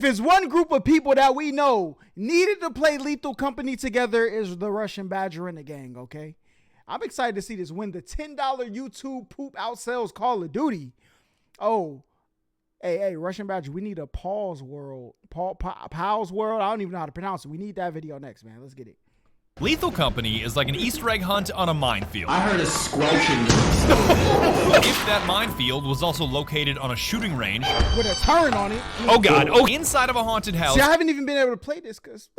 If it's one group of people that we know needed to play Lethal Company together, is the Russian Badger and the gang, okay? I'm excited to see this win the $10 YouTube poop outsells Call of Duty. Oh, hey, Russian Badger, we need a Paul's World. Paul's World? I don't even know how to pronounce it. We need that video next, man. Let's get it. Lethal Company is like an Easter egg hunt on a minefield. I heard a squelching. If that minefield was also located on a shooting range. With a turn on it. Oh, God. Oh, inside of a haunted house. See, I haven't even been able to play this because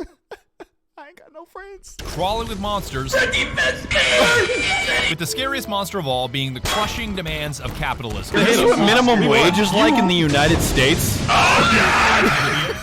I ain't got no friends. Crawling with monsters. With the scariest monster of all being the crushing demands of capitalism. Is this what minimum wage is like in the United States? Oh, God!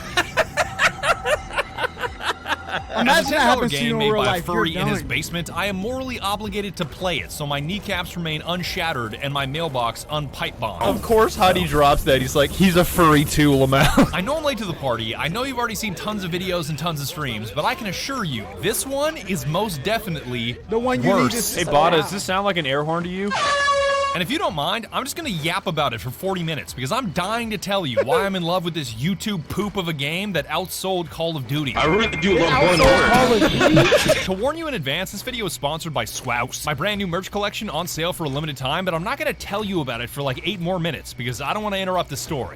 As a $10 game made by a furry in his basement, I am morally obligated to play it, so my kneecaps remain unshattered and my mailbox unpipe bombed. Of course, Hoodie drops that. He's like, he's a furry too, Lamau. I know I'm late to the party. I know you've already seen tons of videos and tons of streams, but I can assure you, this one is most definitely the one you worse. Need to Hey, Bada, does this sound like an air horn to you? And if you don't mind, I'm just gonna yap about it for 40 minutes because I'm dying to tell you why I'm in love with this YouTube poop of a game that outsold Call of Duty. I really do love one word. To warn you in advance, this video is sponsored by Swouse, my brand new merch collection on sale for a limited time, but I'm not gonna tell you about it for like 8 more minutes because I don't want to interrupt the story.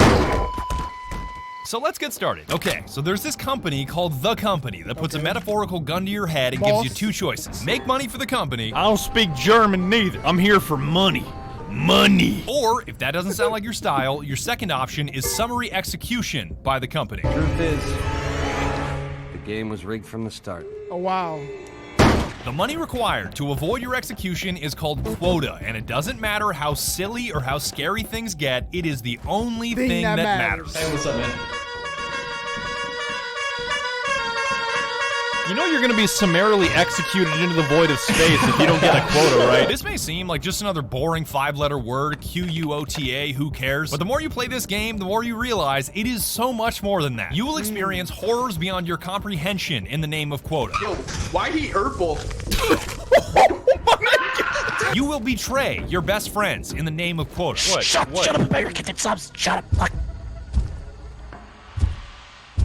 So let's get started. Okay, so there's this company called The Company that puts a metaphorical gun to your head and gives you 2 choices. Make money for the company. I don't speak German neither. I'm here for money. Money. Or, if that doesn't sound like your style, your second option is summary execution by the company. Truth is, the game was rigged from the start. Oh, wow. The money required to avoid your execution is called quota, and it doesn't matter how silly or how scary things get, it is the only thing that matters. Hey, what's up, man? You know you're gonna be summarily executed into the void of space if you don't get a quota, right? This may seem like just another boring 5-letter word, Q-U-O-T-A, who cares? But the more you play this game, the more you realize it is so much more than that. You will experience horrors beyond your comprehension in the name of quota. Yo, why he herbal? You will betray your best friends in the name of quota. What? Shut up, Baker. Get them subs. Shut up. Fuck.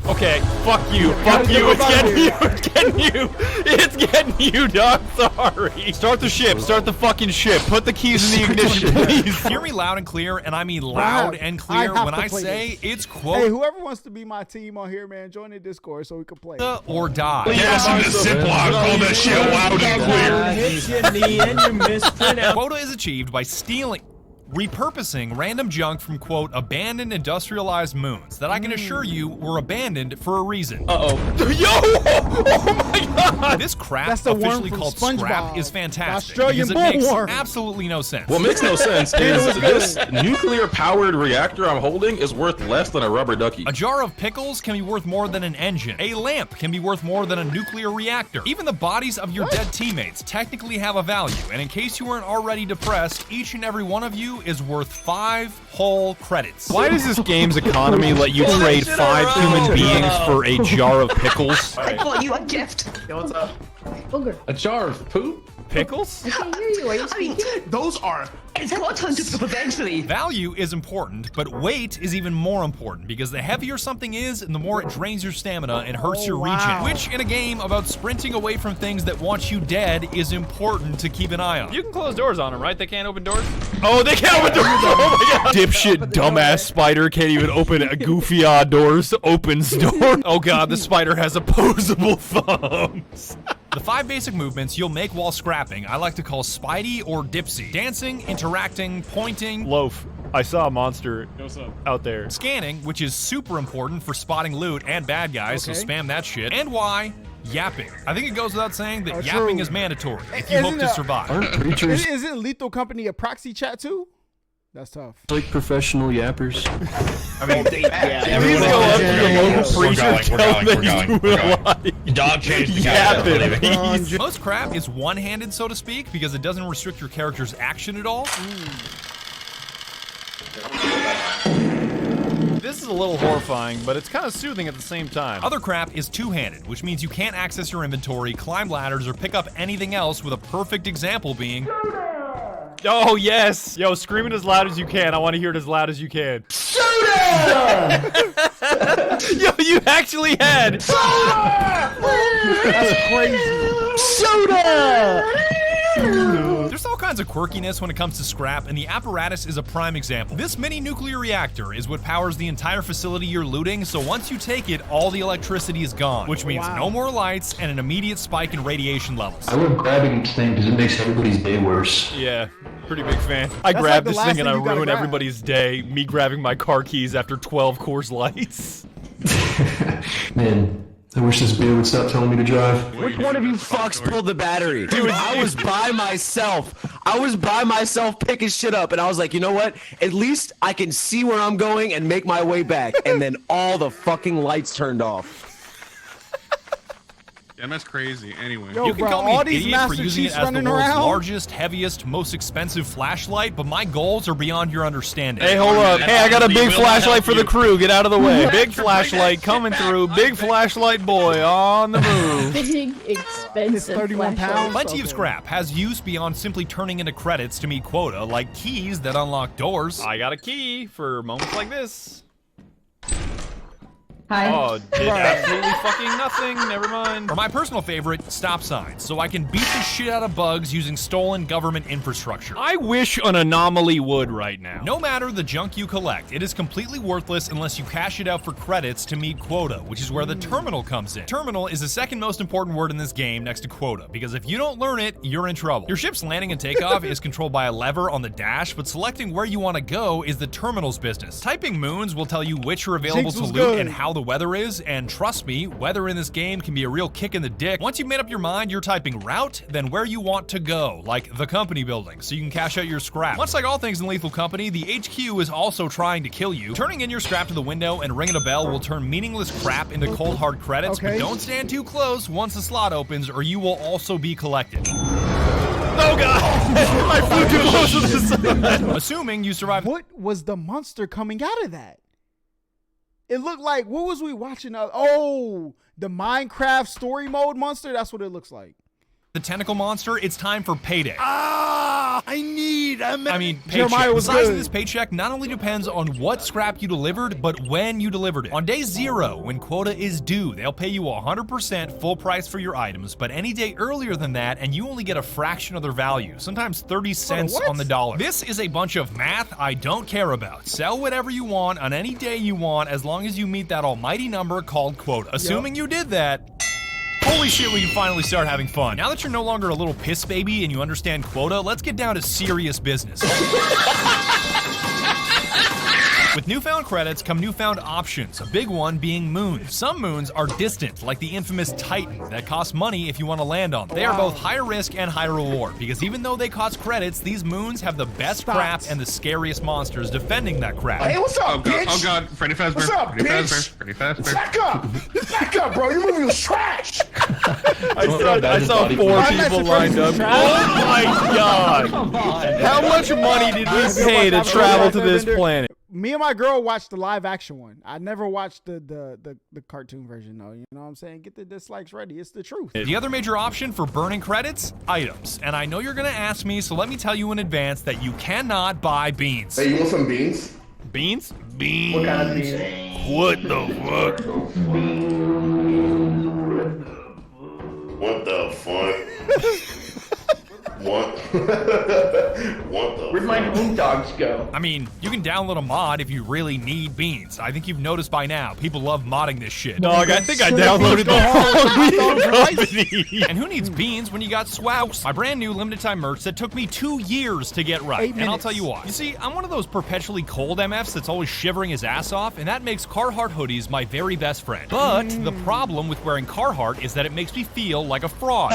Okay, fuck you, it's getting you, it's getting you, dog, sorry. Start the ship, start the fucking ship, put the keys in the ignition, please. Hear me loud and clear, and I mean loud and clear when I say it's quote. Hey, whoever wants to be my team on here, man, join the Discord so we can play. Or die. Yes, in the Ziploc, call that shit loud and clear. Hit your knee and you mispronounce. Quota is achieved by repurposing random junk from, quote, abandoned industrialized moons that I can assure you were abandoned for a reason. Uh-oh. Yo! Oh my god! This crap, That's the worm officially from called SpongeBob. scrap, is fantastic Australian because it makes bullworm. absolutely no sense. What makes no sense is this nuclear-powered reactor I'm holding is worth less than a rubber ducky. A jar of pickles can be worth more than an engine. A lamp can be worth more than a nuclear reactor. Even the bodies of your dead teammates technically have a value, and in case you weren't already depressed, each and every one of you is worth 5 whole credits. Why does this game's economy let you trade 5 human beings for a jar of pickles? I bought you a gift. Yo, what's up? Booger. A jar of poop? Pickles? I can't hear you. Are you speaking? Those are... It's got to turn to poop eventually. Value is important, but weight is even more important because the heavier something is, and the more it drains your stamina and hurts your regen. Which, in a game about sprinting away from things that want you dead, is important to keep an eye on. You can close doors on them, right? They can't open doors? Oh, they can't open doors! Oh my god! Dipshit, dumbass spider can't even open a goofy doors, opens door. Oh god, the spider has opposable thumbs. The 5 basic movements you'll make while scrapping I like to call Spidey or Dipsy. Dancing, interacting, pointing. Loaf, I saw a monster out there. Scanning, which is super important for spotting loot and bad guys, so spam that shit. And Y, yapping. I think it goes without saying that yapping is mandatory if you hope to survive. Aren't preachers Isn't Lethal Company a proxy chat too? That's tough. like professional yappers? I mean, Everyone go up to the local preacher, tell them that you lie. Dog changed the Yapping. Most crap is one-handed, so to speak, because it doesn't restrict your character's action at all. This is a little horrifying, but it's kind of soothing at the same time. Other crap is two-handed, which means you can't access your inventory, climb ladders, or pick up anything else, with a perfect example being Oh, yes. Yo, scream it as loud as you can. I want to hear it as loud as you can. Soda! Yo, you actually had. That's crazy. Soda! There's all kinds of quirkiness when it comes to scrap, and the apparatus is a prime example. This mini nuclear reactor is what powers the entire facility you're looting, so once you take it, all the electricity is gone, which means no more lights and an immediate spike in radiation levels. I love grabbing this thing because it makes everybody's day worse. Yeah, pretty big fan. I That's grab like the this last thing and I thing you gotta ruin grab. everybody's day. Me grabbing my car keys after 12 Coors Lights. Man, I wish this beer would stop telling me to drive. Which one of you fucks pulled the battery? Dude, I was by myself. I was by myself picking shit up, and I was like, you know what? At least I can see where I'm going and make my way back. And then all the fucking lights turned off. Damn, that's crazy. Anyway. Yo, You can bro, call me all an these idiot for Master using it Chiefs as the running world's around. largest, heaviest, most expensive flashlight, but my goals are beyond your understanding. Hey, hold up. Hey, I got a big flashlight for the crew. Get out of the way. Big flashlight coming through. Big flashlight boy on the move. Big, expensive 31 flashlight. pounds. Plenty of Okay. scrap has use beyond simply turning into credits to meet quota, like keys that unlock doors. I got a key for moments like this. Hi. Oh, did absolutely fucking nothing. Never mind. Or my personal favorite, stop signs, so I can beat the shit out of bugs using stolen government infrastructure. I wish an anomaly would right now. No matter the junk you collect, it is completely worthless unless you cash it out for credits to meet quota, which is where the terminal comes in. Terminal is the second most important word in this game next to quota, because if you don't learn it, you're in trouble. Your ship's landing and takeoff is controlled by a lever on the dash, but selecting where you want to go is the terminal's business. Typing moons will tell you which are available Jinx to was loot good. and how the weather is, and trust me, weather in this game can be a real kick in the dick. Once you've made up your mind, you're typing route, then where you want to go, like the company building, so you can cash out your scrap. Much like all things in Lethal Company, the HQ is also trying to kill you. Turning in your scrap to the window and ringing a bell will turn meaningless crap into cold hard credits, but Okay. don't stand too close once the slot opens or you will also be collected. Oh god! I flew too close to the sun. Assuming you survive. What was the monster coming out of that? It looked like, what was we watching? Oh, the Minecraft story mode monster? That's what it looks like. The tentacle monster, it's time for payday. I need a Paycheck. Jeremiah was the size good. of this paycheck not only depends on what scrap you delivered, but when you delivered it. On day 0, when quota is due, they'll pay you 100% full price for your items, but any day earlier than that, and you only get a fraction of their value, sometimes 30 cents what? on the dollar. This is a bunch of math I don't care about. Sell whatever you want on any day you want, as long as you meet that almighty number called quota. Assuming you did that, holy shit, we can finally start having fun. Now that you're no longer a little piss baby and you understand quota, let's get down to serious business. With newfound credits come newfound options, a big one being moons. Some moons are distant, like the infamous Titan, that cost money if you want to land on them. They are both higher risk and high reward, because even though they cost credits, these moons have the best crap and the scariest monsters defending that crap. Hey, what's up, bitch? Oh god, Freddy Fazbear. What's up, Freddy bitch? Fazbear. Freddy Fazbear. Back up! Back up, bro. Your movie was trash. I saw 4 people lined up. Oh my god! How much money did we pay to travel to this planet? Me and my girl watched the live action one. I never watched the cartoon version though. You know what I'm saying? Get the dislikes ready. It's the truth. The other major option for burning credits? Items. And I know you're gonna ask me, so let me tell you in advance that you cannot buy beans. Hey, you want some beans? Beans? What kind of beans? What the fuck? What the fuck? What? What the Where'd my home dogs go? I mean, you can download a mod if you really need beans. I think you've noticed by now, people love modding this shit. Dog, I think I downloaded the whole company. And who needs beans when you got Swouse? My brand new limited time merch that took me 2 years to get right. 8 And I'll minutes. tell you why. You see, I'm one of those perpetually cold MFs that's always shivering his ass off, and that makes Carhartt hoodies my very best friend. But the problem with wearing Carhartt is that it makes me feel like a fraud.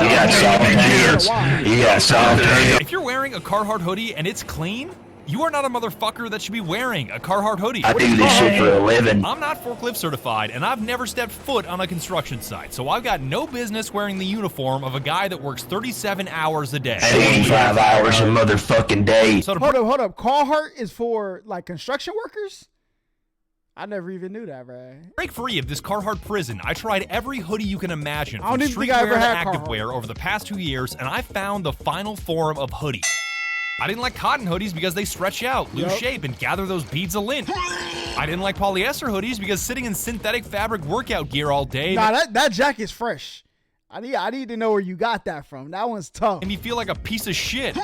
If you're wearing a Carhartt hoodie and it's clean, you are not a motherfucker that should be wearing a Carhartt hoodie. I do this shit for a living. I'm not forklift certified, and I've never stepped foot on a construction site, so I've got no business wearing the uniform of a guy that works 37 hours a day. 85 hours a motherfucking day. So to Hold up. Carhartt is for like construction workers? I never even knew that, right? break free of this Carhartt prison, I tried every hoodie you can imagine I don't from even think I streetwear ever to had activewear Carhartt. over the past 2 years, and I found the final form of hoodie. I didn't like cotton hoodies because they stretch out, lose shape, and gather those beads of lint. I didn't like polyester hoodies because sitting in synthetic fabric workout gear all day. Nah, that jacket's fresh. I need to know where you got that from. That one's tough. And me feel like a piece of shit.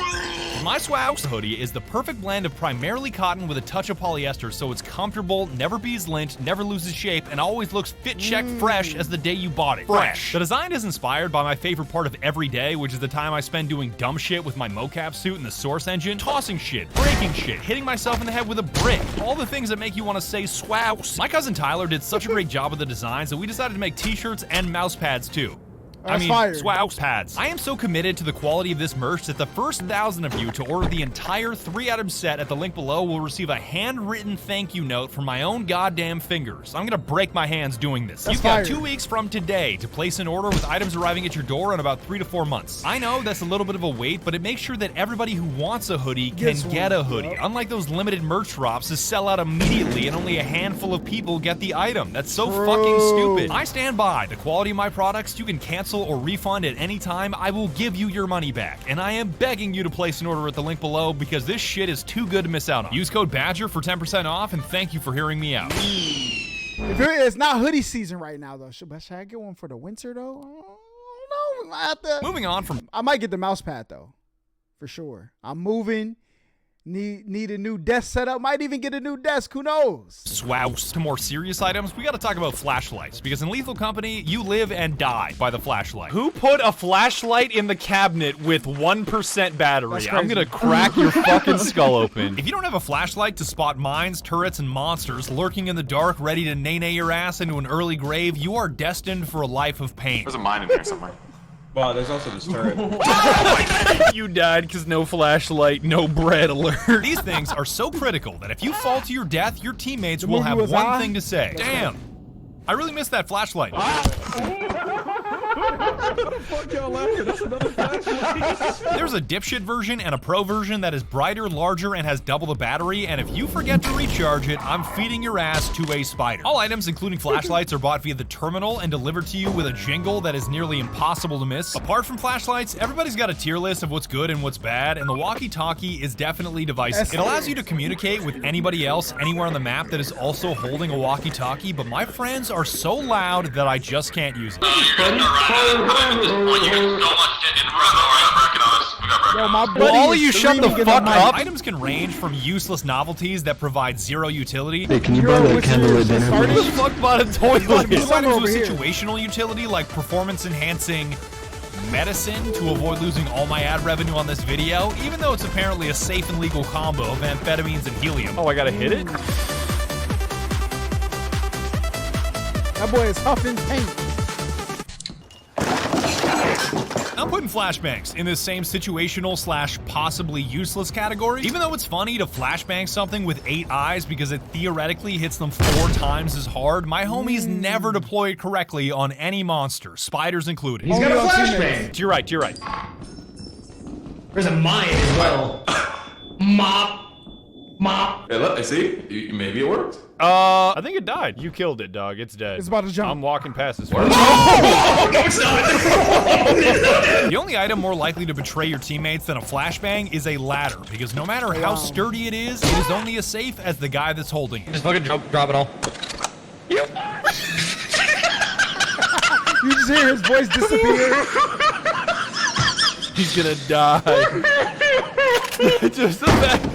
My Swag hoodie is the perfect blend of primarily cotton with a touch of polyester, so it's comfortable, never beads lint, never loses shape, and always looks fit check fresh as the day you bought it. Fresh. The design is inspired by my favorite part of every day, which is the time I spend doing dumb shit with my mocap suit in the Source engine, tossing shit, breaking shit, hitting myself in the head with a brick. All the things that make you want to say swag. My cousin Tyler did such a great job with the designs that we decided to make t-shirts and mouse pads too. Swag pads. I am so committed to the quality of this merch that the first 1,000 of you to order the entire 3-item set at the link below will receive a handwritten thank you note from my own goddamn fingers. I'm gonna break my hands doing this. You've got 2 weeks from today to place an order with items arriving at your door in about 3 to 4 months. I know that's a little bit of a wait, but it makes sure that everybody who wants a hoodie can get a hoodie. Unlike those limited merch drops that sell out immediately and only a handful of people get the item. That's so fucking stupid. I stand by the quality of my products. You can cancel or refund at any time. I will give you your money back, and I am begging you to place an order at the link below because this shit is too good to miss out on. Use code BADGER for 10% off, and thank you for hearing me out. It's not hoodie season right now though. Should I get one for the winter though? I don't know. Moving on from, I might get the mouse pad though, for sure. I'm moving. Need a new desk setup. Might even get a new desk. Who knows? Swag to more serious items. We got to talk about flashlights because in Lethal Company, you live and die by the flashlight. Who put a flashlight in the cabinet with 1% battery? I'm gonna crack your fucking skull open. If you don't have a flashlight to spot mines, turrets, and monsters lurking in the dark, ready to nay your ass into an early grave, you are destined for a life of pain. There's a mine in there somewhere. Wow, there's also this turret. You died because no flashlight, no bread alert. These things are so critical that if you fall to your death, your teammates will have one thing to say. Damn, I really missed that flashlight. There's a dipshit version and a pro version that is brighter, larger, and has double the battery, and if you forget to recharge it, I'm feeding your ass to a spider. All items, including flashlights, are bought via the terminal and delivered to you with a jingle that is nearly impossible to miss. Apart from flashlights, everybody's got a tier list of what's good and what's bad, and the walkie-talkie is definitely divisive. It allows you to communicate with anybody else anywhere on the map that is also holding a walkie-talkie, but my friends are so loud that I just can't use it. Yo, my buddy all of you shut the fuck up. Items can range from useless novelties that provide zero utility. Hey, can you buy that candle at dinner, Who the please? fuck bought a toilet? These items with situational utility like performance-enhancing medicine to avoid losing all my ad revenue on this video, even though it's apparently a safe and legal combo of amphetamines and helium. Oh, I gotta hit it? That boy is huffing paint. I'm putting flashbangs in this same situational / possibly useless category. Even though it's funny to flashbang something with 8 eyes because it theoretically hits them 4 times as hard, my homies never deploy it correctly on any monster, spiders included. He's got a flashbang. To your right, to your right. There's a mine as well. Mop. Hey, look, I see. Maybe it worked. I think it died. You killed it, dog. It's dead. It's about to jump. I'm walking past this. Oh, no, it's not. The only item more likely to betray your teammates than a flashbang is a ladder, because no matter how sturdy it is only as safe as the guy that's holding it. Just fucking drop it all. You just hear his voice disappear. He's gonna die. Just the fact.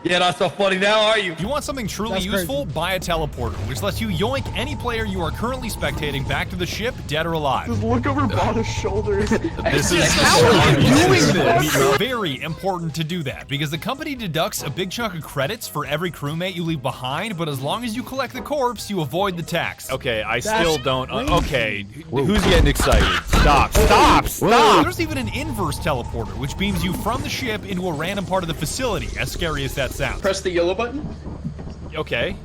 Yeah, not so funny now, are you? You want something truly That's useful? Buy a teleporter, which lets you yoink any player you are currently spectating back to the ship, dead or alive. Look over Bada's shoulder. This is how are you doing this? Very important to do that because the company deducts a big chunk of credits for every crewmate you leave behind, but as long as you collect the corpse, you avoid the tax. Okay, I still don't. Okay, who's getting excited? Stop! There's even an inverse teleporter, which beams you from the ship into a random part of the facility, as scary as that sounds. Press the yellow button. Okay.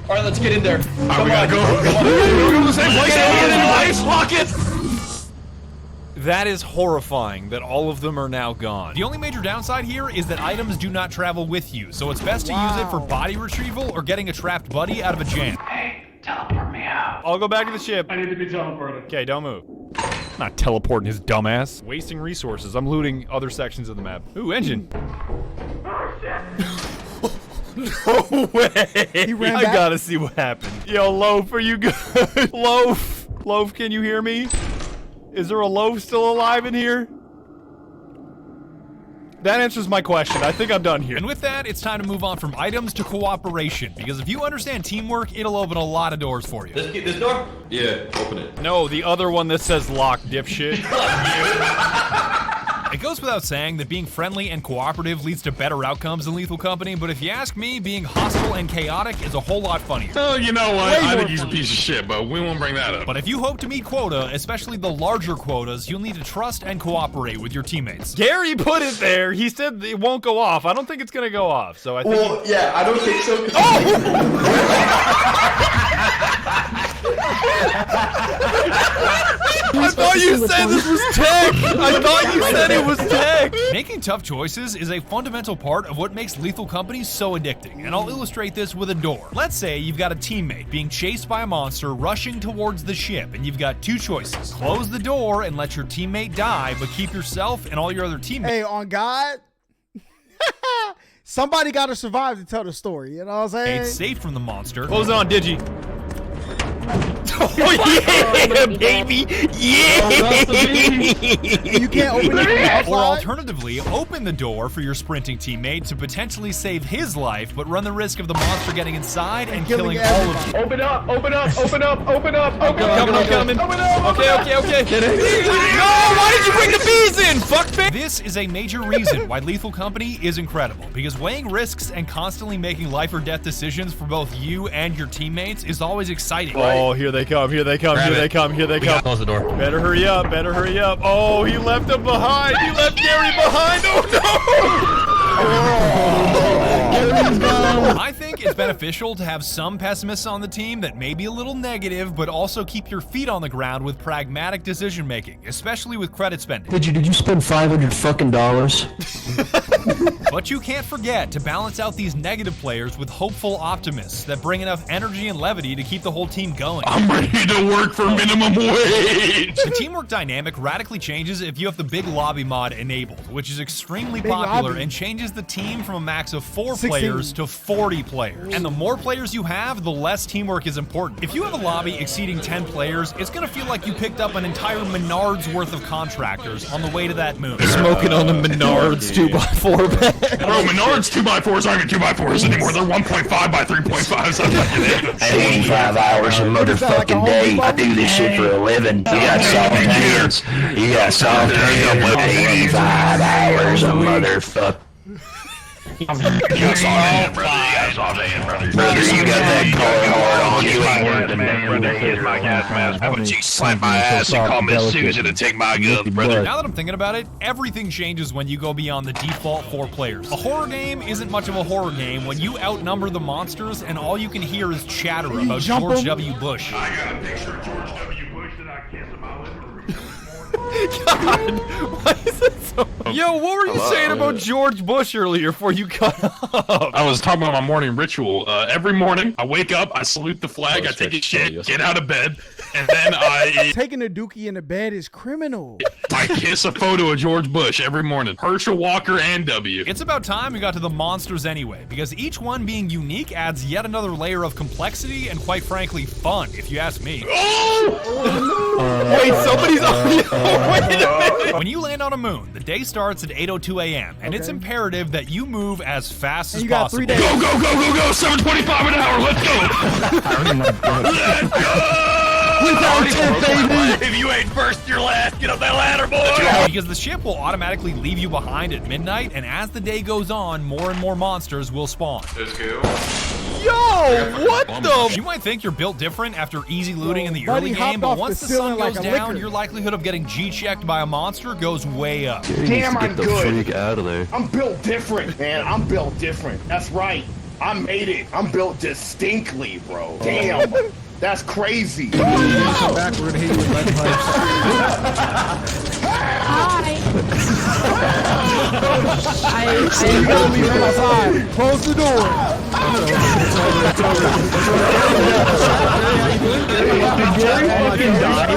All right, let's get in there. We gotta go. Go to the same place. Lock it. That is horrifying that all of them are now gone. The only major downside here is that items do not travel with you, so it's best to use it for body retrieval or getting a trapped buddy out of a jam. Hey, teleport me out. I'll go back to the ship. I need to be teleported. Okay, don't move. Not teleporting his dumbass. Wasting resources. I'm looting other sections of the map. Ooh, engine. No way. He ran I back? gotta see what happened. Yo, Loaf, are you good? Loaf. Loaf, can you hear me? Is there a Loaf still alive in here? That answers my question. I think I'm done here. And with that, it's time to move on from items to cooperation, because if you understand teamwork, it'll open a lot of doors for you. This door? Yeah, open it. No, the other one that says lock, dipshit. It goes without saying that being friendly and cooperative leads to better outcomes in Lethal Company, but if you ask me, being hostile and chaotic is a whole lot funnier. Oh, you know what? I think he's a piece of shit, but we won't bring that up. But if you hope to meet quota, especially the larger quotas, you'll need to trust and cooperate with your teammates. Gary put it there. He said it won't go off. I don't think it's gonna go off. So I think. Well, yeah, I don't think so. I thought you said this was tech. I thought you said it was tech. Making tough choices is a fundamental part of what makes Lethal Company so addicting, and I'll illustrate this with a door. Let's say you've got a teammate being chased by a monster rushing towards the ship, and you've got two choices. Close the door and let your teammate die, but keep yourself and all your other teammates. Hey, on God. Somebody got to survive to tell the story. You know what I'm saying? It's safe from the monster. Close it on, Digi. Oh yeah, baby! Yeah! You can't open it from Or outside? alternatively, open the door for your sprinting teammate to potentially save his life, but run the risk of the monster getting inside and killing all of you. Open up, open up, open up, open up, open up. I'm coming. Okay. No! Why did you bring the bees in? Fuckface! This is a major reason why Lethal Company is incredible, because weighing risks and constantly making life or death decisions for both you and your teammates is always exciting. Oh, here they come. Here they come. Close the door. Better hurry up. Oh, he left him behind. He left Gary behind. Oh no! I think it's beneficial to have some pessimists on the team that may be a little negative, but also keep your feet on the ground with pragmatic decision making, especially with credit spending. Did you spend $500 fucking dollars? But you can't forget to balance out these negative players with hopeful optimists that bring enough energy and levity to keep the whole team going. I'm ready to work for minimum wage. The teamwork dynamic radically changes if you have the big lobby mod enabled, which is extremely Big popular lobby. and changes the team from a max of 4 16. players to 40 players. And the more players you have, the less teamwork is important. If you have a lobby exceeding 10 players, it's gonna feel like you picked up an entire Menards worth of contractors on the way to that moon. Smoking on the Menards 2x4 bed. Bro, Menards 2x4s aren't even 2x4s anymore. They're 1.5 by 3.5s. I'm not kidding. 85 hours a motherfucking day. I do this shit for a living. You got soft hands. 85 hours a motherfucker. Brother, you got that cold hard on you. Ain't working, man. Here's my gas mask. How about you slap my ass and call me Susan and take my guns, brother? Now that I'm thinking about it, everything changes when you go beyond the default 4 players. A horror game isn't much of a horror game when you outnumber the monsters and all you can hear is chatter about jump George him? W. Bush. I got a picture of George W. Bush that I kissed in my living room this morning. God, why is it so? Yo, what were you saying about George Bush earlier before you cut off? I was talking about my morning ritual. Every morning, I wake up, I salute the flag, I take a shit, get out of bed, and then I Taking a dookie in the bed is criminal. kiss a photo of George Bush every morning. Herschel Walker and W. It's about time we got to the monsters anyway, because each one being unique adds yet another layer of complexity and quite frankly fun, if you ask me. Wait, somebody's on. Wait a minute. When you land on a moon, the day starts at 8:02 a.m. and it's imperative that you move as fast as you got possible. 3 days. Go, 725 an hour, let's go! Let's go! If you ain't first, you're last. Get up that ladder, boy! Because the ship will automatically leave you behind at midnight, and as the day goes on, more and more monsters will spawn. Let's go. Yo, what the? You might think you're built different after easy looting in the Buddy early hopped game, but off once the the sun ceiling goes like a down, licker. your likelihood of getting G-checked by a monster goes way up. Damn, I'm good. out of there. I'm built different, man. I'm built different. That's right. I made it. I'm built distinctly, bro. Damn. That's crazy. Come back, we're gonna hit you with lead pipes. You gotta leave him outside. Close the door.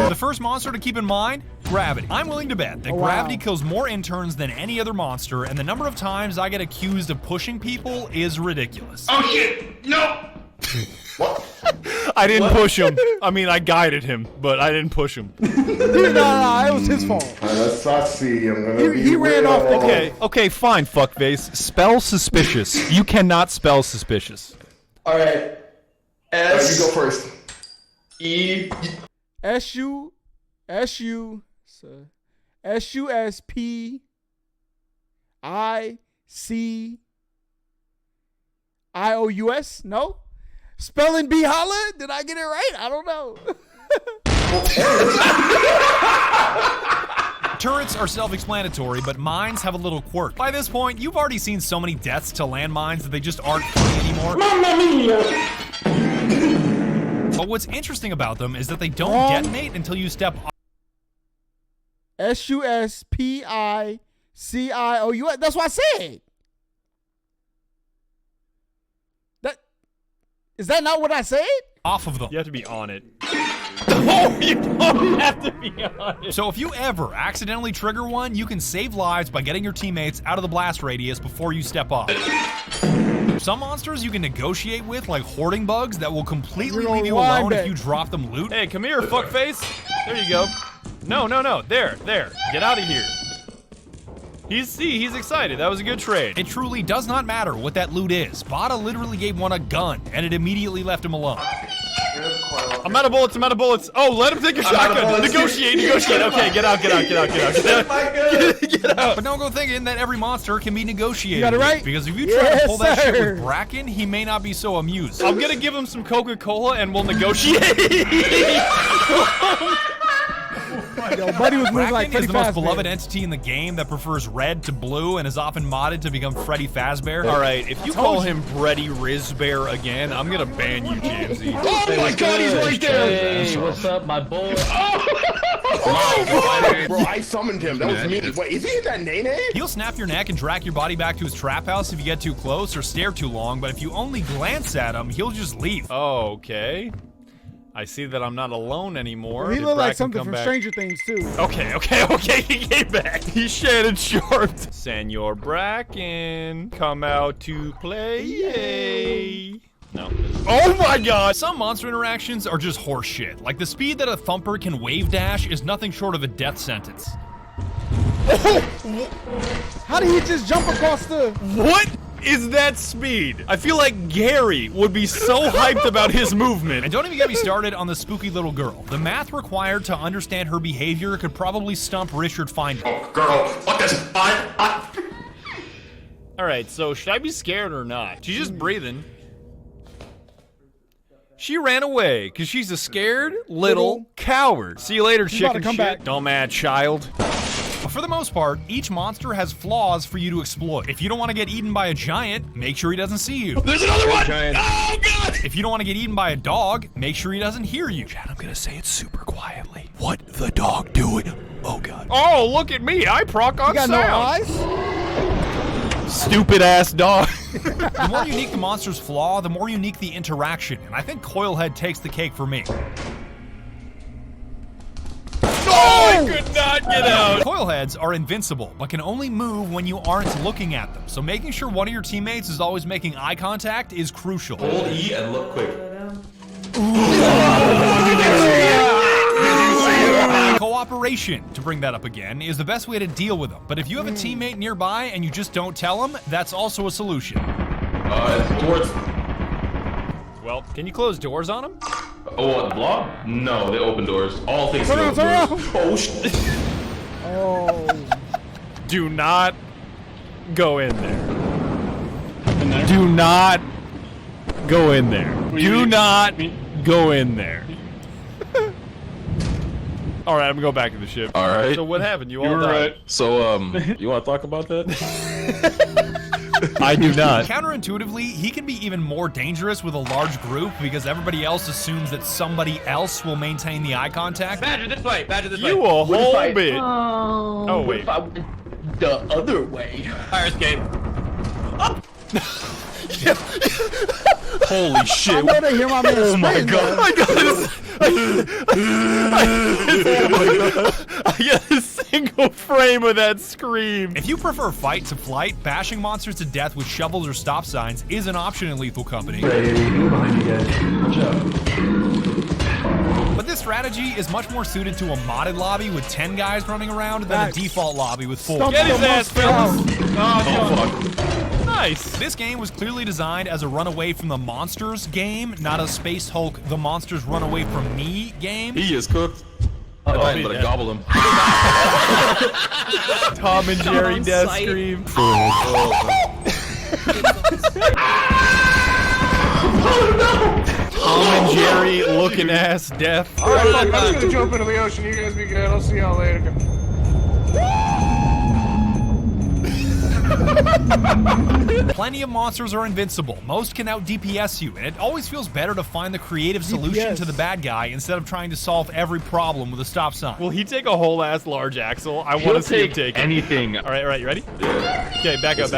The first monster to keep in mind, Gravity. I'm willing to bet that Oh, wow. gravity kills more interns than any other monster, and the number of times I get accused of pushing people is ridiculous. Oh shit! No! I didn't push him. I mean, I guided him, but I didn't push him. No, it was his fault. Let's see. I'm gonna be He ran real. off the Okay, fine, fuckface. Spell suspicious. You cannot spell suspicious. All right. You go first. E. SUSPICIOUS? No? Spelling bee Holla? Did I get it right? I don't know. Turrets are self-explanatory, but mines have a little quirk. By this point, you've already seen so many deaths to landmines that they just aren't funny anymore. But what's interesting about them is that they don't detonate until you step on. SUSPICIOUS. That's what I said. Is that not what I said? Off of them. You have to be on it. No, you don't have to be on it. So if you ever accidentally trigger one, you can save lives by getting your teammates out of the blast radius before you step off. Some monsters you can negotiate with, like hoarding bugs, that will completely leave you alone if you drop them loot. Hey, come here, fuckface. There you go. No. There. Get out of here. He's excited. That was a good trade. It truly does not matter what that loot is. Bada literally gave one a gun, and it immediately left him alone. I'm out of bullets. Oh, let him take your shotgun. Negotiate. Okay, get out. Get out. But don't go thinking that every monster can be negotiated. You got it right? Because if you try to pull that shit with Bracken, he may not be so amused. I'm gonna give him some Coca-Cola and we'll negotiate. Yo, buddy was moving like Bracken Freddy is the most Fazbear. beloved entity in the game that prefers red to blue and is often modded to become Freddy Fazbear. All right, if you call him Freddy Rizbear again, I'm gonna ban you, Jamesy. Oh my God, he's right there. Hey, what's up, my boy? Bro, I summoned him. That was me. Wait, is he in that nene? He'll snap your neck and drag your body back to his trap house if you get too close or stare too long, but if you only glance at him, he'll just leave. Oh, okay. I see that I'm not alone anymore. He Did looked like Bracken something come from back? Stranger Things, too. Okay, he came back. He's Shannon Sharp. Senor Bracken, come out to play. Yay. No. Oh my God! Some monster interactions are just horse shit. Like the speed that a thumper can wave dash is nothing short of a death sentence. How did he just jump across the... What is that speed? I feel like Gary would be so hyped about his movement. And don't even get me started on the spooky little girl. The math required to understand her behavior could probably stump Richard Finder. Oh, girl, what this? All right, so should I be scared or not? She's just breathing. She ran away because she's a scared little coward. See you later, about to chicken come shit. back. Dumbass child. But for the most part, each monster has flaws for you to exploit. If you don't want to get eaten by a giant, make sure he doesn't see you. There's another one! Oh, God! If you don't want to get eaten by a dog, make sure he doesn't hear you. Chad, I'm gonna say it super quietly. What the dog doing? Oh, God. Oh, look at me. I proc on You got sound. no eyes? Stupid ass dog. The more unique the monster's flaw, the more unique the interaction. And I think Coilhead takes the cake for me. Oh, I could not get out. Coilheads are invincible, but can only move when you aren't looking at them. So making sure one of your teammates is always making eye contact is crucial. Hold E and look quick. Cooperation, to bring that up again, is the best way to deal with them. But if you have a teammate nearby and you just don't tell them, that's also a solution. Doors. Well, can you close doors on him? Oh, what, the Blob? No, they open doors. All things Turn around, turn around. Oh, shit. Oh. Do not go in there. Do not go in there. Do not go in there. All right, I'm gonna go back to the ship. All right. So what happened? You You all were died. right. So, you want to talk about that? I do not. Counterintuitively, he can be even more dangerous with a large group because everybody else assumes that somebody else will maintain the eye contact. Badger this way. Badger this way. You a whole bitch. Oh, wait. What if I went the other way? Fire escape. Holy shit. I want to hear my man Oh my scream, god. I get a single frame of that scream. If you prefer fight to flight, bashing monsters to death with shovels or stop signs is an option in Lethal Company. Hey, behind you guys. Watch out. But this strategy is much more suited to a modded lobby with 10 guys running around than a Nice. default lobby with 4. Stump Get his the ass, monster fellas. out. Oh, fuck. Nice. This game was clearly designed as a run away from the monsters game, not a Space Hulk, the monsters run away from me game. He is cooked. I'm gonna gobble him. Tom and Jerry death sight. scream. Tom and Jerry looking ass death. Alright, I'm just gonna jump into the ocean. You guys be good. I'll see y'all later. Plenty of monsters are invincible. Most can out DPS you, and it always feels better to find the creative solution DPS. to the bad guy instead of trying to solve every problem with a stop sign. Will he take a whole ass large axle? I want to see him take it. anything. All right, you ready? Yeah. Okay, back up.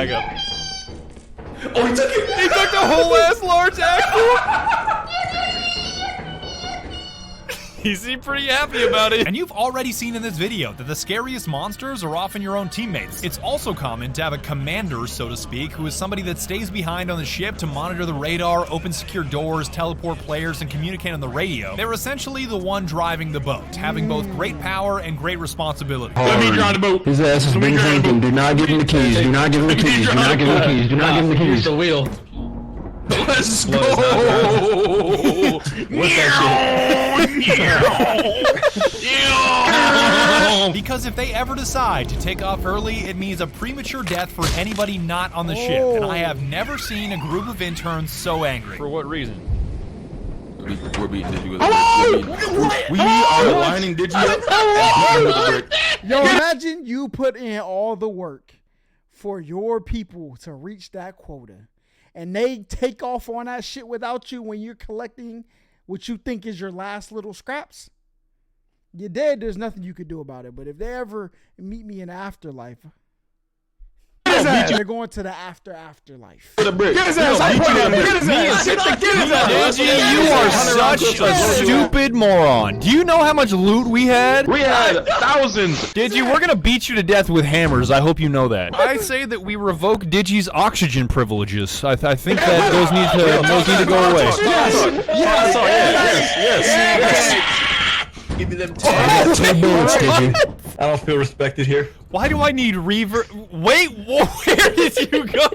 Oh, he took it. He took the whole ass large axle. He seemed pretty happy about it. And you've already seen in this video that the scariest monsters are often your own teammates. It's also common to have a commander, so to speak, who is somebody that stays behind on the ship to monitor the radar, open secure doors, teleport players, and communicate on the radio. They're essentially the one driving the boat, having both great power and great responsibility. Let me drive the boat. His ass has Let me been drive the drinking. boat. Do not give him the keys. Do not give him the keys. Do not give him the keys. Do not give him the keys. the wheel. Let's go. Because if they ever decide to take off early, it means a premature death for anybody not on the ship. And I have never seen a group of interns so angry. For what reason? We're beating Digi with a We are lining Digi up and beating him with a brick. Yo, imagine you put in all the work for your people to reach that quota, and they take off on that shit without you when you're collecting what you think is your last little scraps. You're dead. There's nothing you could do about it. But if they ever meet me in the afterlife, they're going to the afterlife. Get his ass! I point at him. Get his ass! Get his ass! Digi, you are such a stupid moron. Do you know how much loot we had? We had thousands. Digi, we're gonna beat you to death with hammers. I hope you know that. I say that we revoke Digi's oxygen privileges. I think that those need to go away. Yes! Give me them I got 10 bullets, Digi. I don't feel respected here. Why do I need reverb? Wait, where did you go?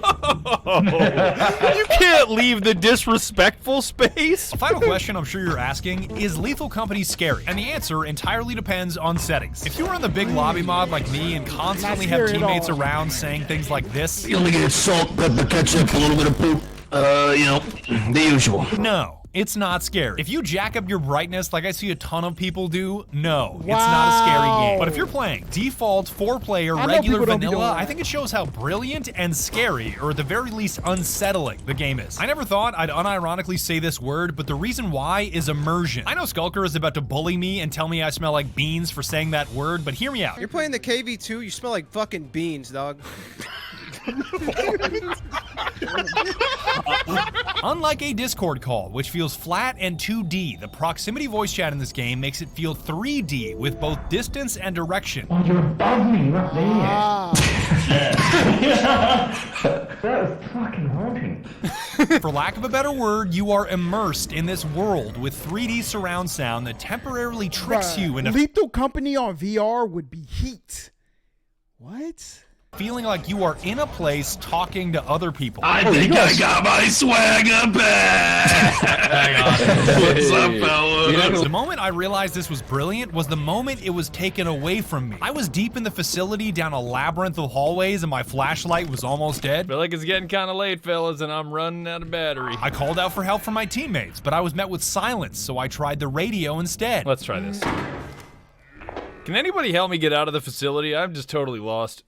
You can't leave the disrespectful space. Final question I'm sure you're asking, is Lethal Company scary? And the answer entirely depends on settings. If you are in the big lobby mod like me and constantly have teammates around saying things like this, You only get salt, pepper, ketchup, a little bit of poop. You know, the usual. no. It's not scary. If you jack up your brightness like I see a ton of people do, no, it's not a scary game. But if you're playing default 4-player regular vanilla, I think it shows how brilliant and scary, or at the very least unsettling, the game is. I never thought I'd unironically say this word, but the reason why is immersion. I know Skulker is about to bully me and tell me I smell like beans for saying that word, but hear me out. You're playing the KV2, you smell like fucking beans, dog. Unlike a Discord call, which feels flat and 2D, the proximity voice chat in this game makes it feel 3D with both distance and direction. Oh, you're above me, not there. That was fucking haunting. For lack of a better word, you are immersed in this world with 3D surround sound that temporarily tricks you into Lethal Company on VR would be heat. What? feeling like you are in a place talking to other people. I think I got my swagger back. What's up, fellas? The moment I realized this was brilliant was the moment it was taken away from me. I was deep in the facility down a labyrinth of hallways and my flashlight was almost dead. Feel like it's getting kind of late, fellas, and I'm running out of battery. I called out for help from my teammates, but I was met with silence, so I tried the radio instead. Let's try this. Can anybody help me get out of the facility? I'm just totally lost.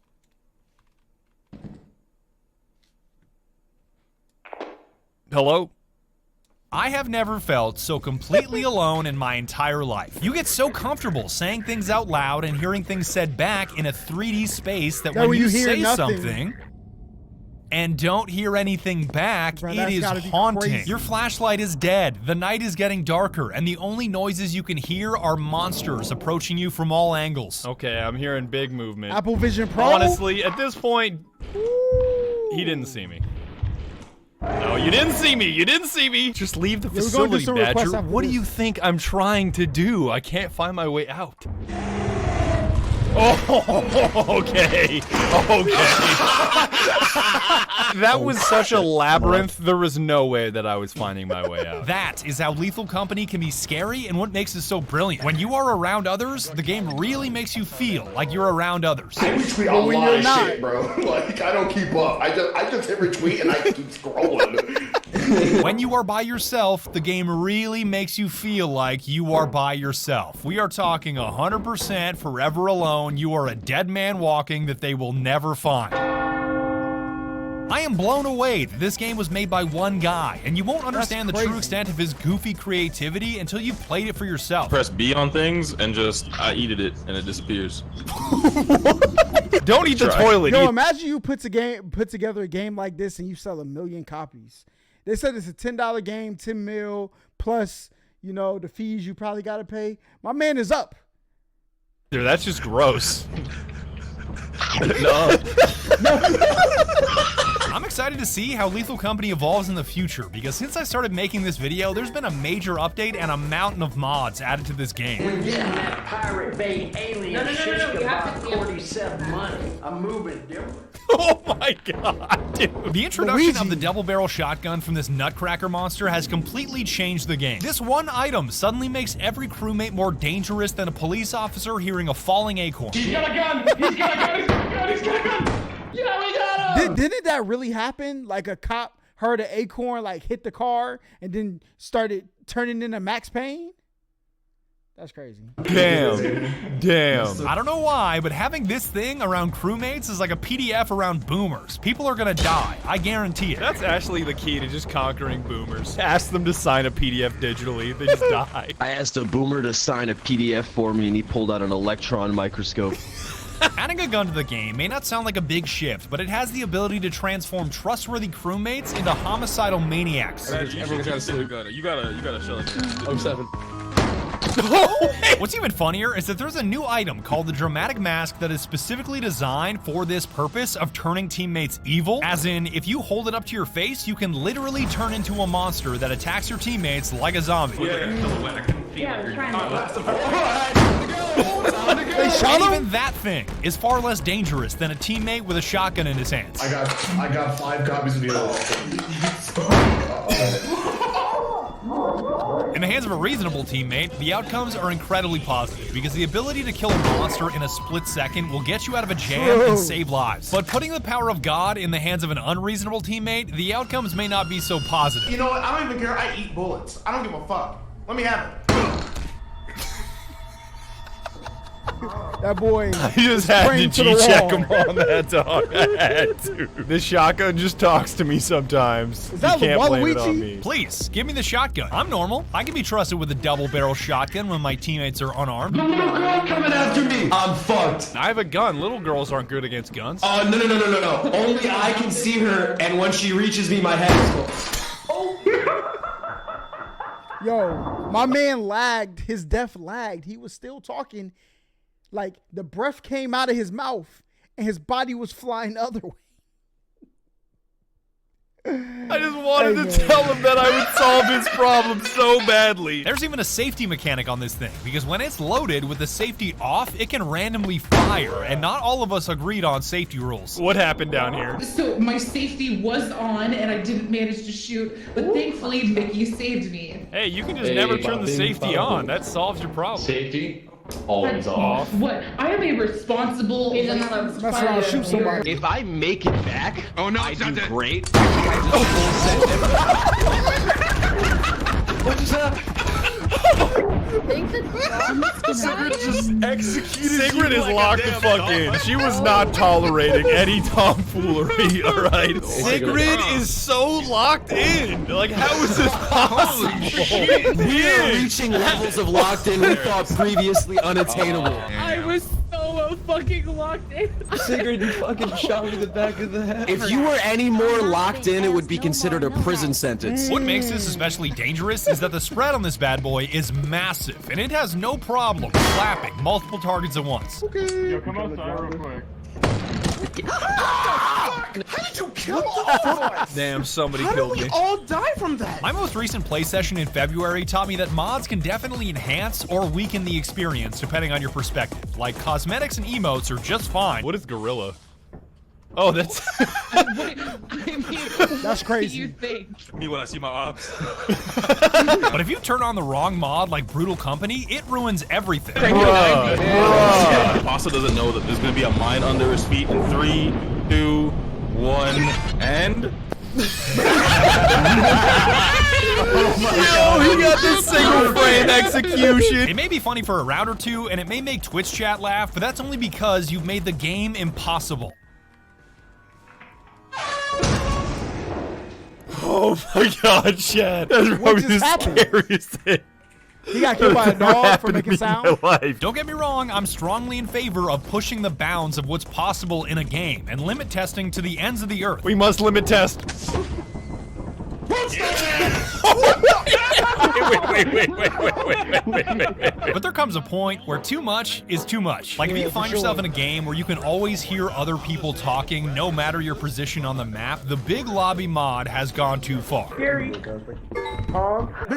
Hello? I have never felt so completely alone in my entire life. You get so comfortable saying things out loud and hearing things said back in a 3D space that when you say something, and don't hear anything back, Bro, it that's is gotta be haunting. crazy. Your flashlight is dead, the night is getting darker, and the only noises you can hear are monsters approaching you from all angles. Okay, I'm hearing big movement. Apple Vision Pro. Honestly, at this point, he didn't see me. No, you didn't see me. You didn't see me. Just leave the Yeah, we're gonna do facility, some requests Badger. after What do this. you think I'm trying to do? I can't find my way out. Oh, okay. Okay. That was such a labyrinth. There was no way that I was finding my way out. That is how Lethal Company can be scary and what makes it so brilliant. When you are around others, the game really makes you feel like you're around others. I retweet a lot of shit, bro. Like, I don't keep up. I just hit retweet and I keep scrolling. When you are by yourself, the game really makes you feel like you are by yourself. We are talking 100% forever alone. You are a dead man walking that they will never find. I am blown away that this game was made by one guy, and you won't understand the true extent of his goofy creativity until you've played it for yourself. Press B on things and just I eated it and it disappears. Don't eat the toilet. Yo, imagine you put together a game like this and you sell 1 million copies. They said it's a $10 game, 10 mil plus, you know, the fees you probably got to pay. My man is up. Dude, that's just gross. No. I'm excited to see how Lethal Company evolves in the future, because since I started making this video, there's been a major update and a mountain of mods added to this game. We're getting that Pirate Bay alien No. You have to 47 money. I'm moving different. Oh my god, dude. The introduction of the double barrel shotgun from this nutcracker monster has completely changed the game. This one item suddenly makes every crewmate more dangerous than a police officer hearing a falling acorn. He's got a gun! He's got a gun! He's got a gun! He's got a gun! Yeah, we got him! Didn't that really happen? Like a cop heard an acorn like hit the car and then started turning into Max Payne? That's crazy. Damn. I don't know why, but having this thing around crewmates is like a PDF around boomers. People are gonna die. I guarantee it. That's actually the key to just conquering boomers. Ask them to sign a PDF digitally. They just die. I asked a boomer to sign a PDF for me and he pulled out an electron microscope. Adding a gun to the game may not sound like a big shift, but it has the ability to transform trustworthy crewmates into homicidal maniacs. Everyone's gotta say you gotta show it. 07. What's even funnier is that there's a new item called the Dramatic Mask that is specifically designed for this purpose of turning teammates evil. As in, if you hold it up to your face, you can literally turn into a monster that attacks your teammates like a zombie. Even that thing is far less dangerous than a teammate with a shotgun in his hands. I got 5 copies of the other. In the hands of a reasonable teammate, the outcomes are incredibly positive because the ability to kill a monster in a split second will get you out of a jam and save lives. But putting the power of God in the hands of an unreasonable teammate, the outcomes may not be so positive. You know what? I don't even care. I eat bullets. I don't give a fuck. Let me have it. That boy. I just had to G-check him on that dog. I had to. This shotgun just talks to me sometimes. Is that you can't blame it on Waluigi? me. Please, give me the shotgun. I'm normal. I can be trusted with a double barrel shotgun when my teammates are unarmed. The little girl coming after me. I'm fucked. I have a gun. Little girls aren't good against guns. No. Only I can see her, and when she reaches me, my head is full. Yo, my man lagged. His death lagged. He was still talking. Like the breath came out of his mouth and his body was flying the other way. I just wanted to tell him that I would solve his problem so badly. There's even a safety mechanic on this thing, because when it's loaded with the safety off, it can randomly fire, and not all of us agreed on safety rules. What happened down here? So my safety was on and I didn't manage to shoot, but thankfully Mickey saved me. Hey, you can just never turn the safety on. That solves your problem. Safety always off. What? I am a responsible. Mess around, shoot somebody. If I make it back, Oh no, I it's do not that. great. What just happened? Sigrid is locked the fuck in. She was not tolerating any tomfoolery, alright? Sigrid is so locked in. Like, how is this possible? We are reaching levels of locked in we thought previously unattainable. I was so Holo fucking locked in. Sigrid, you fucking shot me in the back of the head. If you were any more locked in, it would be considered a prison sentence. What makes this especially dangerous is that the spread on this bad boy is massive, and it has no problem slapping multiple targets at once. Okay. Yo, come outside real quick. How did you kill all of us? Damn, somebody How did killed we me. all die from that? My most recent play session in February taught me that mods can definitely enhance or weaken the experience depending on your perspective. Like, cosmetics and emotes are just fine. What is gorilla? Oh, that's That's crazy. You think? Me when I see my ops. But if you turn on the wrong mod like Brutal Company, it ruins everything. Pasta doesn't know that there's gonna be a mine under his feet in 3, 2, 1, and. Yo, he got this single frame execution. It may be funny for a round or two, and it may make Twitch chat laugh, but that's only because you've made the game impossible. Oh my god, Chad. That's probably the scariest thing. He got killed by a dog for making sound. Don't get me wrong, I'm strongly in favor of pushing the bounds of what's possible in a game and limit testing to the ends of the earth. We must limit test. But there comes a point where too much is too much. Like if you find yourself in a game where you can always hear other people talking no matter your position on the map, the big lobby mod has gone too far. Bitch,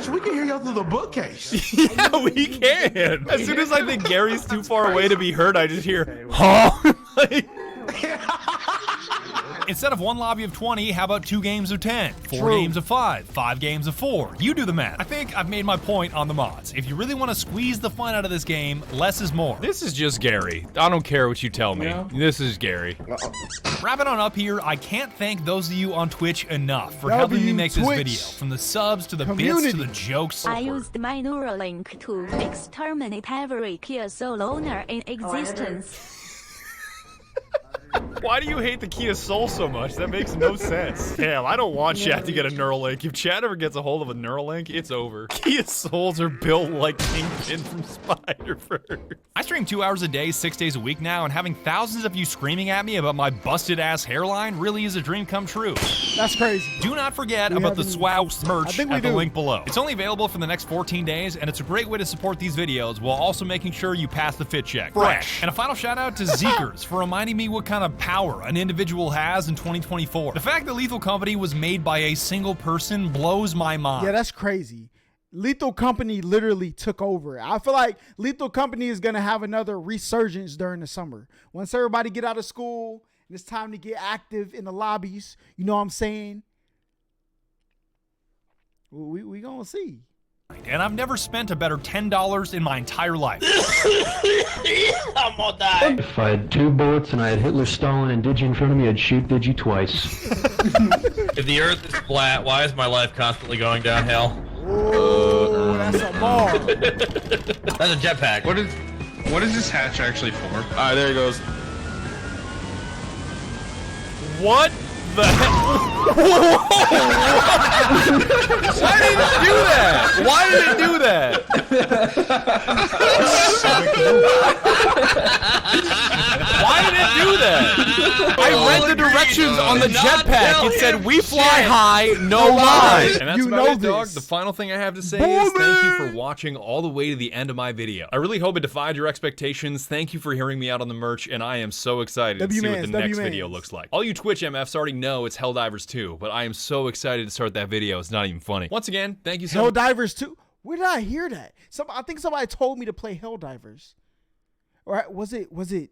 we can hear y'all through the bookcase. Yeah, we can. As soon as I think Gary's too far away to be heard, I just hear, huh? Instead of one lobby of 20, how about 2 games of 10, 4 games of 5, 5 games of 4? You do the math. I think I've made my point on the mods. If you really want to squeeze the fun out of this game, less is more. This is just Gary. I don't care what you tell me. This is Gary. Wrapping on up here, I can't thank those of you on Twitch enough for helping me make this video. From the subs to the bits to the jokes. I used my Neuralink to exterminate every Kia Soul owner in existence. Why do you hate the Kia Soul so much? That makes no sense. Damn, I don't want Chad to get a Neuralink. If Chad ever gets a hold of a Neuralink, it's over. Kia Souls are built like Kingpin from Spider-Verse. I stream 2 hours a day, 6 days a week now, and having thousands of you screaming at me about my busted-ass hairline really is a dream come true. That's crazy. Do not forget about the Swouse merch at the link below. It's only available for the next 14 days, and it's a great way to support these videos while also making sure you pass the fit check. Fresh. And a final shout out to Zeekers for reminding me what kind of power an individual has in 2024. The fact that Lethal Company was made by a single person blows my mind. Yeah, that's crazy. Lethal Company literally took over. I feel like Lethal Company is going to have another resurgence during the summer. Once everybody get out of school and it's time to get active in the lobbies, you know what I'm saying? We going to see. And I've never spent a better $10 in my entire life. I'm gonna die. If I had 2 bullets and I had Hitler, Stalin, and Digi in front of me, I'd shoot Digi twice. If the earth is flat, why is my life constantly going downhill? Oh, that's a ball. That's a jetpack. What is this hatch actually for? Alright, there he goes. What the hell? Why did it do that? Why did it do that? Why did it do that? I read the directions on the jetpack. It said, we fly high, no line. And that's about it, dog. The final thing I have to say is thank you for watching all the way to the end of my video. I really hope it defied your expectations. Thank you for hearing me out on the merch, and I am so excited to see what the next video looks like. All you Twitch MFs already know it's Helldivers 2, but I am so excited to start that video. It's not even funny. Once again, thank you so much. Helldivers 2? Where did I hear that? I think somebody told me to play Helldivers. Or was it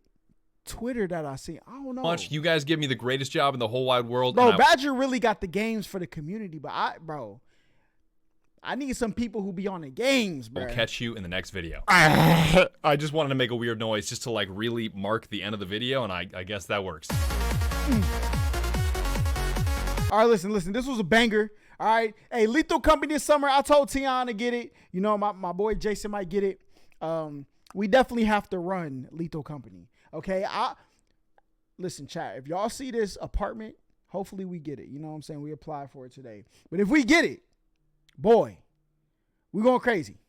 Twitter that I see? I don't know. You guys give me the greatest job in the whole wide world. Bro, Badger really got the games for the community, but I need some people who be on the games, bro. We'll catch you in the next video. I just wanted to make a weird noise just to like really mark the end of the video, and I guess that works. All right, listen. This was a banger. All right. Hey, Lethal Company this summer. I told Tiana to get it. You know, my boy Jason might get it. We definitely have to run Lethal Company. Okay. Listen, chat. If y'all see this apartment, hopefully we get it. You know what I'm saying? We applied for it today. But if we get it, boy, we're going crazy.